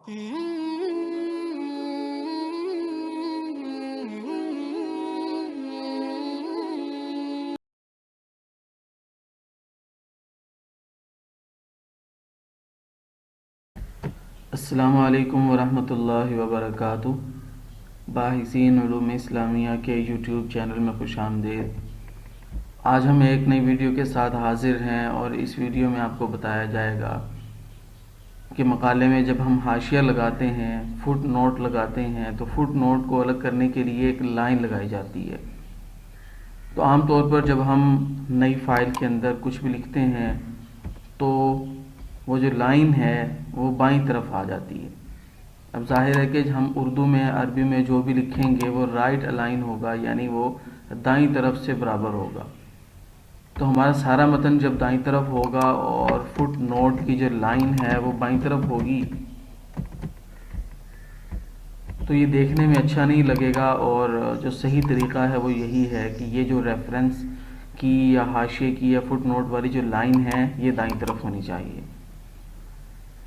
अस्सलामु अलैकुम वरहमतुल्लाहि वबरकातुहू। बाहिसीन उलूम इस्लामिया के यूट्यूब चैनल में खुशामदीद। आज हम एक नई वीडियो के साथ हाजिर हैं और इस वीडियो में आपको बताया जाएगा कि मकाले में जब हम हाशिया लगाते हैं, फुट नोट लगाते हैं, तो फुट नोट को अलग करने के लिए एक लाइन लगाई जाती है। तो आमतौर पर जब हम नई फ़ाइल के अंदर कुछ भी लिखते हैं तो वो जो लाइन है वो बाईं तरफ आ जाती है। अब जाहिर है कि हम उर्दू में अरबी में जो भी लिखेंगे वो राइट अलाइन होगा, यानी वो दाईं तरफ से बराबर होगा। तो हमारा सारा मतन जब दाईं तरफ होगा और फुट नोट की जो लाइन है वो बाईं तरफ होगी तो ये देखने में अच्छा नहीं लगेगा। और जो सही तरीक़ा है वो यही है कि ये जो रेफरेंस की या हाशिए की या फुट नोट वाली जो लाइन है ये दाईं तरफ होनी चाहिए।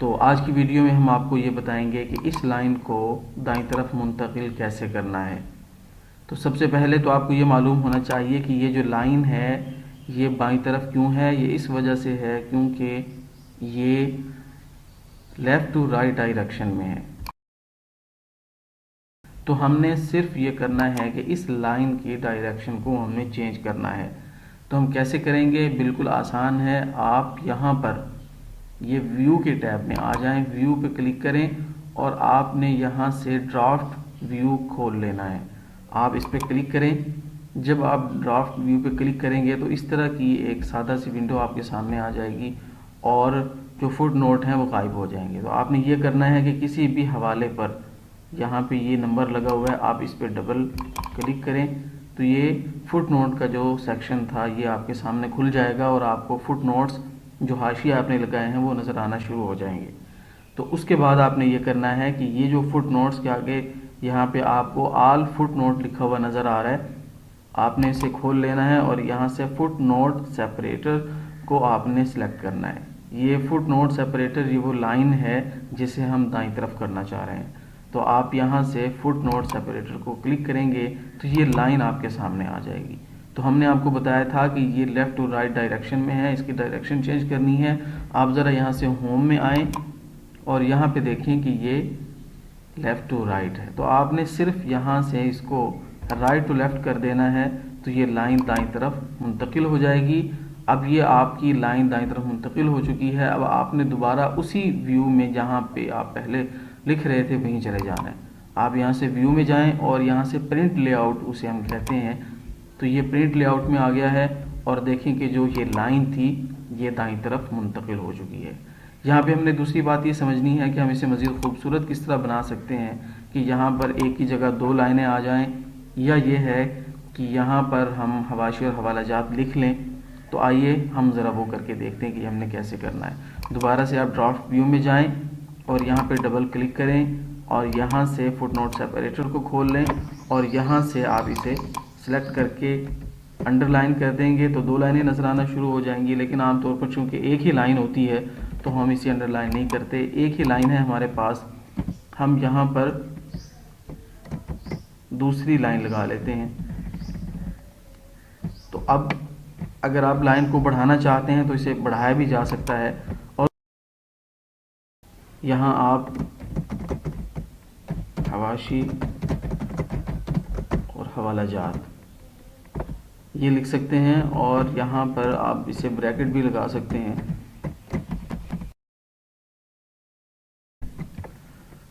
तो आज की वीडियो में हम आपको ये बताएंगे कि इस लाइन को दाईं तरफ मुंतकिल कैसे करना है। तो सबसे पहले तो आपको ये मालूम होना चाहिए कि ये जो लाइन है ये बाईं तरफ क्यों है। ये इस वजह से है क्योंकि ये लेफ़्ट टू राइट डायरेक्शन में है। तो हमने सिर्फ ये करना है कि इस लाइन की डायरेक्शन को हमने चेंज करना है। तो हम कैसे करेंगे? बिल्कुल आसान है। आप यहाँ पर ये व्यू के टैब में आ जाएं, व्यू पे क्लिक करें और आपने यहाँ से ड्राफ्ट व्यू खोल लेना है। आप इस पर क्लिक करें। जब आप ड्राफ्ट व्यू पे क्लिक करेंगे तो इस तरह की एक सादा सी विंडो आपके सामने आ जाएगी और जो फुट नोट हैं वो गायब हो जाएंगे। तो आपने ये करना है कि किसी भी हवाले पर यहाँ पे ये नंबर लगा हुआ है, आप इस पर डबल क्लिक करें तो ये फुट नोट का जो सेक्शन था ये आपके सामने खुल जाएगा और आपको फुट नोट्स जो हाशिया आपने लगाए हैं वो नज़र आना शुरू हो जाएंगे। तो उसके बाद आपने ये करना है कि ये जो फुट नोट्स के आगे यहाँ पे आपको आल फुट नोट लिखा हुआ नज़र आ रहा है, आपने इसे खोल लेना है और यहाँ से फुट नोट सेपरेटर को आपने सेलेक्ट करना है। ये फुट नोट सेपरेटर ये वो लाइन है जिसे हम दाईं तरफ करना चाह रहे हैं। तो आप यहाँ से फुट नोट सेपरेटर को क्लिक करेंगे तो ये लाइन आपके सामने आ जाएगी। तो हमने आपको बताया था कि ये लेफ़्ट टू राइट डायरेक्शन में है, इसकी डायरेक्शन चेंज करनी है। आप ज़रा यहाँ से होम में आएँ और यहाँ पे देखें कि ये लेफ़्ट टू राइट है। तो आपने सिर्फ यहाँ से इसको राइट टू लेफ़्ट कर देना है तो ये लाइन दाईं तरफ मुंतकिल हो जाएगी। अब ये आपकी लाइन दाईं तरफ मुंतकिल हो चुकी है। अब आपने दोबारा उसी व्यू में जहाँ पे आप पहले लिख रहे थे वहीं चले जाना है। आप यहाँ से व्यू में जाएं और यहाँ से प्रिंट लेआउट उसे हम कहते हैं, तो ये प्रिंट लेआउट में आ गया है और देखें कि जो ये लाइन थी ये दाईं तरफ मुंतकिल हो चुकी है। यहाँ पे हमने दूसरी बात ये समझनी है कि हम इसे मज़ीद खूबसूरत किस तरह बना सकते हैं कि यहाँ पर एक की जगह दो लाइनें आ जाएं, या ये है कि यहाँ पर हम हवाशी और हवाला जात लिख लें। तो आइए हम ज़रा वो करके देखते हैं कि हमने कैसे करना है। दोबारा से आप ड्राफ्ट व्यू में जाएं और यहाँ पे डबल क्लिक करें और यहाँ से फुट नोट सेपरेटर को खोल लें और यहाँ से आप इसे सिलेक्ट करके अंडरलाइन कर देंगे तो दो लाइनें नज़र आना शुरू हो जाएंगी। लेकिन आमतौर पर चूँकि एक ही लाइन होती है तो हम इसे अंडरलाइन नहीं करते, एक ही लाइन है हमारे पास, हम यहाँ पर दूसरी लाइन लगा लेते हैं। तो अब अगर आप लाइन को बढ़ाना चाहते हैं तो इसे बढ़ाया भी जा सकता है और यहाँ आप हवाशी और हवाला जात ये लिख सकते हैं और यहाँ पर आप इसे ब्रैकेट भी लगा सकते हैं।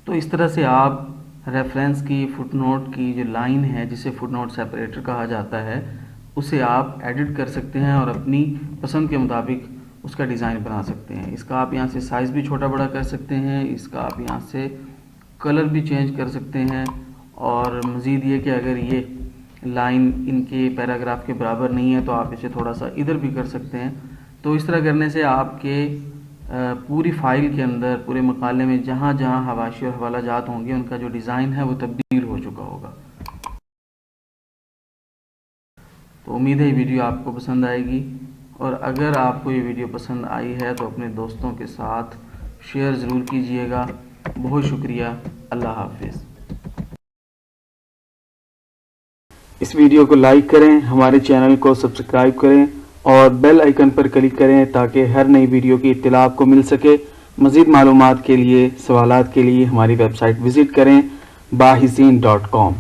तो इस तरह से आप रेफरेंस की फुटनोट की जो लाइन है जिसे फुटनोट सेपरेटर कहा जाता है उसे आप एडिट कर सकते हैं और अपनी पसंद के मुताबिक उसका डिज़ाइन बना सकते हैं। इसका आप यहाँ से साइज़ भी छोटा बड़ा कर सकते हैं, इसका आप यहाँ से कलर भी चेंज कर सकते हैं। और मज़ीद ये कि अगर ये लाइन इनके पैराग्राफ के बराबर नहीं है तो आप इसे थोड़ा सा इधर भी कर सकते हैं। तो इस तरह करने से आपके पूरी फ़ाइल के अंदर पूरे मकाले में जहाँ जहाँ हवाशी और हवाला जात होंगे उनका जो डिज़ाइन है वो तब्दील हो चुका होगा। तो उम्मीद है ये वीडियो आपको पसंद आएगी और अगर आपको ये वीडियो पसंद आई है तो अपने दोस्तों के साथ शेयर ज़रूर कीजिएगा बहुत शुक्रिया। अल्लाह हाफिज़। इस वीडियो को लाइक करें, हमारे चैनल को सब्सक्राइब करें और बेल आइकन पर क्लिक करें ताकि हर नई वीडियो की इत्तला आपको मिल सके। मज़ीद मालूमात के लिए, सवालात के लिए हमारी वेबसाइट विज़िट करें bahisin.com।